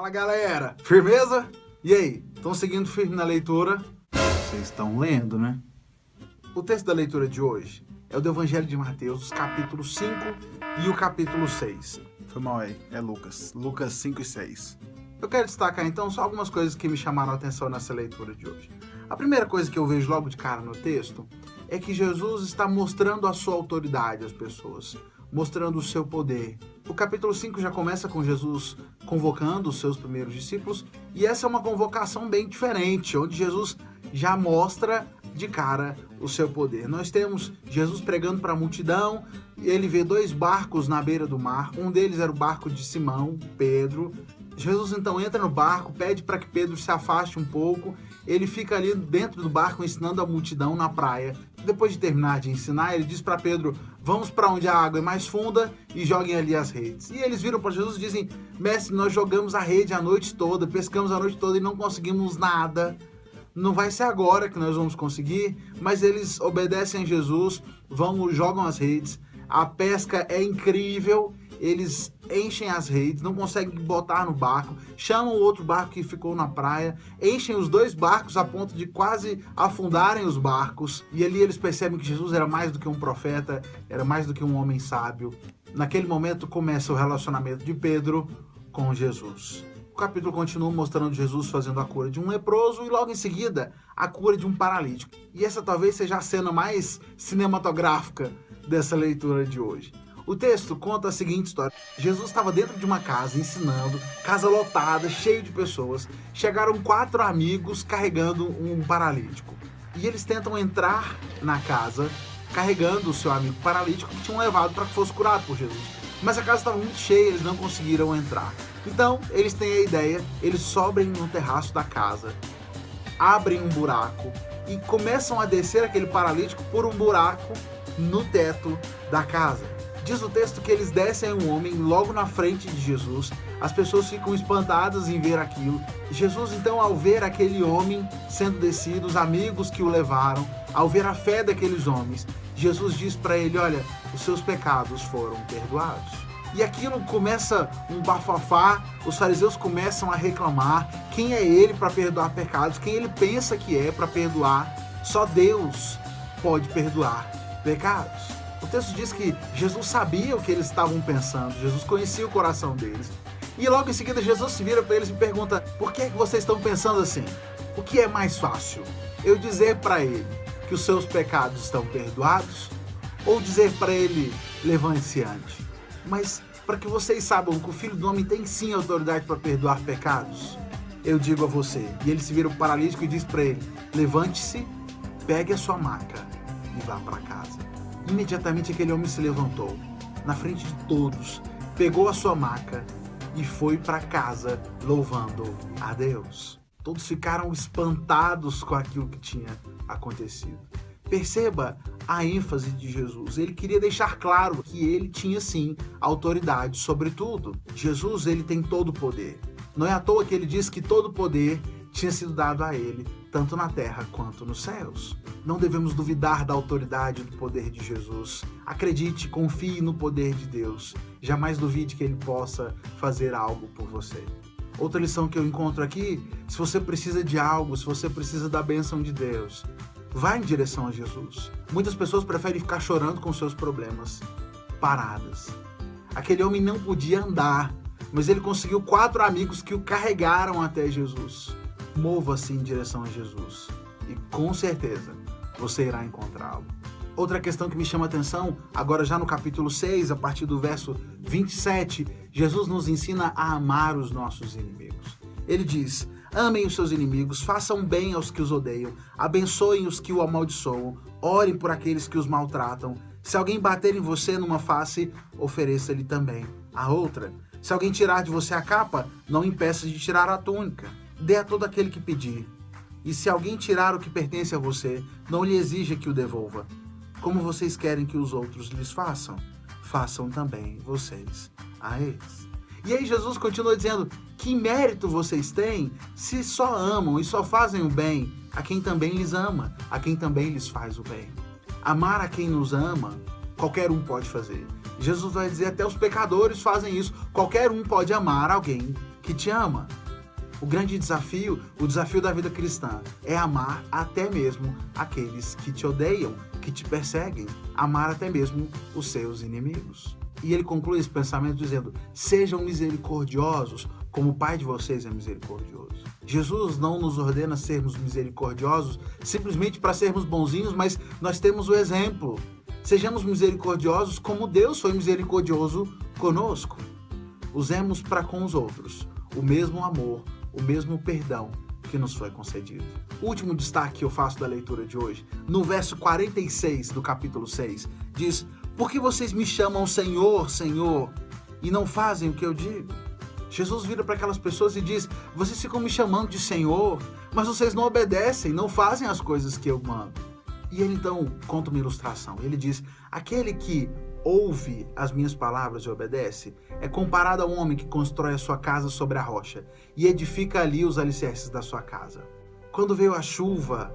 Fala galera, firmeza? E aí, estão seguindo firme na leitura? Vocês estão lendo, né? O texto da leitura de hoje é o do Evangelho de Mateus, os capítulos 5 e o capítulo 6. Foi mal aí, é Lucas 5 e 6. Eu quero destacar então só algumas coisas que me chamaram a atenção nessa leitura de hoje. A primeira coisa que eu vejo logo de cara no texto é que Jesus está mostrando a sua autoridade às pessoas, mostrando o seu poder. O capítulo 5 já começa com Jesus convocando os seus primeiros discípulos, e essa é uma convocação bem diferente, onde Jesus já mostra de cara o seu poder. Nós temos Jesus pregando para a multidão, ele vê dois barcos na beira do mar, um deles era o barco de Simão, Pedro. Jesus então entra no barco, pede para que Pedro se afaste um pouco, ele fica ali dentro do barco ensinando a multidão na praia. Depois de terminar de ensinar, ele diz para Pedro: vamos para onde a água é mais funda e joguem ali as redes. E eles viram para Jesus e dizem: mestre, nós jogamos a rede a noite toda, pescamos a noite toda e não conseguimos nada. Não vai ser agora que nós vamos conseguir, mas eles obedecem a Jesus, jogam as redes, a pesca é incrível, eles enchem as redes, não conseguem botar no barco, chamam o outro barco que ficou na praia, enchem os dois barcos a ponto de quase afundarem os barcos, e ali eles percebem que Jesus era mais do que um profeta, era mais do que um homem sábio. Naquele momento começa o relacionamento de Pedro com Jesus. O capítulo continua mostrando Jesus fazendo a cura de um leproso e logo em seguida a cura de um paralítico. E essa talvez seja a cena mais cinematográfica dessa leitura de hoje. O texto conta a seguinte história: Jesus estava dentro de uma casa ensinando, casa lotada, cheio de pessoas. Chegaram 4 amigos carregando um paralítico. E eles tentam entrar na casa carregando o seu amigo paralítico que tinham levado para que fosse curado por Jesus. Mas a casa estava muito cheia, eles não conseguiram entrar. Então, eles têm a ideia, eles sobem no terraço da casa, abrem um buraco e começam a descer aquele paralítico por um buraco no teto da casa. Diz o texto que eles descem um homem logo na frente de Jesus, as pessoas ficam espantadas em ver aquilo. Jesus, então, ao ver aquele homem sendo descido, os amigos que o levaram, ao ver a fé daqueles homens, Jesus diz para ele: olha, os seus pecados foram perdoados. E aquilo começa um bafafá, os fariseus começam a reclamar quem é ele para perdoar pecados, quem ele pensa que é para perdoar. Só Deus pode perdoar pecados. O texto diz que Jesus sabia o que eles estavam pensando, Jesus conhecia o coração deles. E logo em seguida Jesus se vira para eles e pergunta: por que é que vocês estão pensando assim? O que é mais fácil? Eu dizer para ele que os seus pecados estão perdoados, ou dizer para ele: levante-se ante? Mas para que vocês saibam que o Filho do Homem tem sim autoridade para perdoar pecados, eu digo a você. E ele se vira o paralítico e diz para ele: levante-se, pegue a sua maca e vá para casa. Imediatamente aquele homem se levantou, na frente de todos, pegou a sua maca e foi para casa louvando a Deus. Todos ficaram espantados com aquilo que tinha acontecido. Perceba a ênfase de Jesus. Ele queria deixar claro que ele tinha sim autoridade sobre tudo. Jesus, ele tem todo o poder. Não é à toa que ele diz que todo o poder tinha sido dado a ele, tanto na terra quanto nos céus. Não devemos duvidar da autoridade e do poder de Jesus. Acredite, confie no poder de Deus. Jamais duvide que ele possa fazer algo por você. Outra lição que eu encontro aqui: se você precisa de algo, se você precisa da bênção de Deus, vá em direção a Jesus. Muitas pessoas preferem ficar chorando com seus problemas paradas. Aquele homem não podia andar, mas ele conseguiu 4 amigos que o carregaram até Jesus. Mova-se em direção a Jesus e com certeza você irá encontrá-lo. Outra questão que me chama a atenção, agora já no capítulo 6, a partir do verso 27, Jesus nos ensina a amar os nossos inimigos. Ele diz: amem os seus inimigos, façam bem aos que os odeiam, abençoem os que o amaldiçoam, orem por aqueles que os maltratam. Se alguém bater em você numa face, ofereça-lhe também a outra. Se alguém tirar de você a capa, não impeça de tirar a túnica. Dê a todo aquele que pedir. E se alguém tirar o que pertence a você, não lhe exija que o devolva. Como vocês querem que os outros lhes façam, façam também vocês a eles. E aí Jesus continua dizendo: que mérito vocês têm se só amam e só fazem o bem a quem também lhes ama, a quem também lhes faz o bem. Amar a quem nos ama, qualquer um pode fazer. Jesus vai dizer: até os pecadores fazem isso. Qualquer um pode amar alguém que te ama. O grande desafio, o desafio da vida cristã, é amar até mesmo aqueles que te odeiam, que te perseguem, amar até mesmo os seus inimigos. E ele conclui esse pensamento dizendo: sejam misericordiosos, como o Pai de vocês é misericordioso. Jesus não nos ordena sermos misericordiosos simplesmente para sermos bonzinhos, mas nós temos o exemplo. Sejamos misericordiosos como Deus foi misericordioso conosco. Usemos para com os outros o mesmo amor, o mesmo perdão que nos foi concedido. O último destaque que eu faço da leitura de hoje, no verso 46 do capítulo 6, diz: por que vocês me chamam Senhor, Senhor, e não fazem o que eu digo? Jesus vira para aquelas pessoas e diz: vocês ficam me chamando de Senhor, mas vocês não obedecem, não fazem as coisas que eu mando. E ele então conta uma ilustração. Ele diz: aquele que ouve as minhas palavras e obedece é comparado a um homem que constrói a sua casa sobre a rocha e edifica ali os alicerces da sua casa. Quando veio a chuva,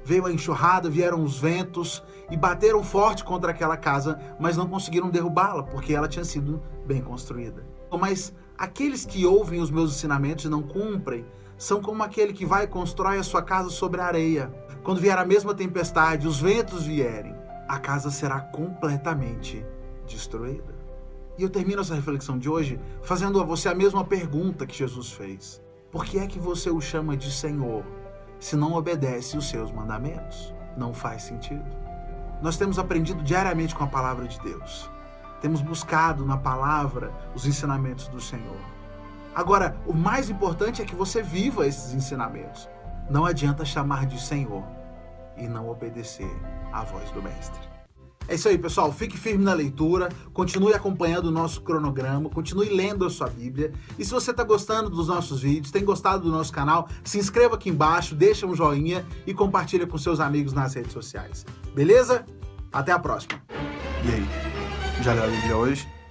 veio a enxurrada, vieram os ventos e bateram forte contra aquela casa, mas não conseguiram derrubá-la, porque ela tinha sido bem construída. Mas aqueles que ouvem os meus ensinamentos e não cumprem são como aquele que vai e constrói a sua casa sobre a areia. Quando vier a mesma tempestade, os ventos vierem, a casa será completamente destruída. E eu termino essa reflexão de hoje fazendo a você a mesma pergunta que Jesus fez: por que é que você o chama de Senhor se não obedece os seus mandamentos? Não faz sentido. Nós temos aprendido diariamente com a palavra de Deus. Temos buscado na palavra os ensinamentos do Senhor. Agora, o mais importante é que você viva esses ensinamentos. Não adianta chamar de Senhor e não obedecer à voz do Mestre. É isso aí, pessoal. Fique firme na leitura, continue acompanhando o nosso cronograma, continue lendo a sua Bíblia. E se você está gostando dos nossos vídeos, tem gostado do nosso canal, se inscreva aqui embaixo, deixa um joinha e compartilha com seus amigos nas redes sociais. Beleza? Até a próxima. E aí, já leu a Bíblia hoje?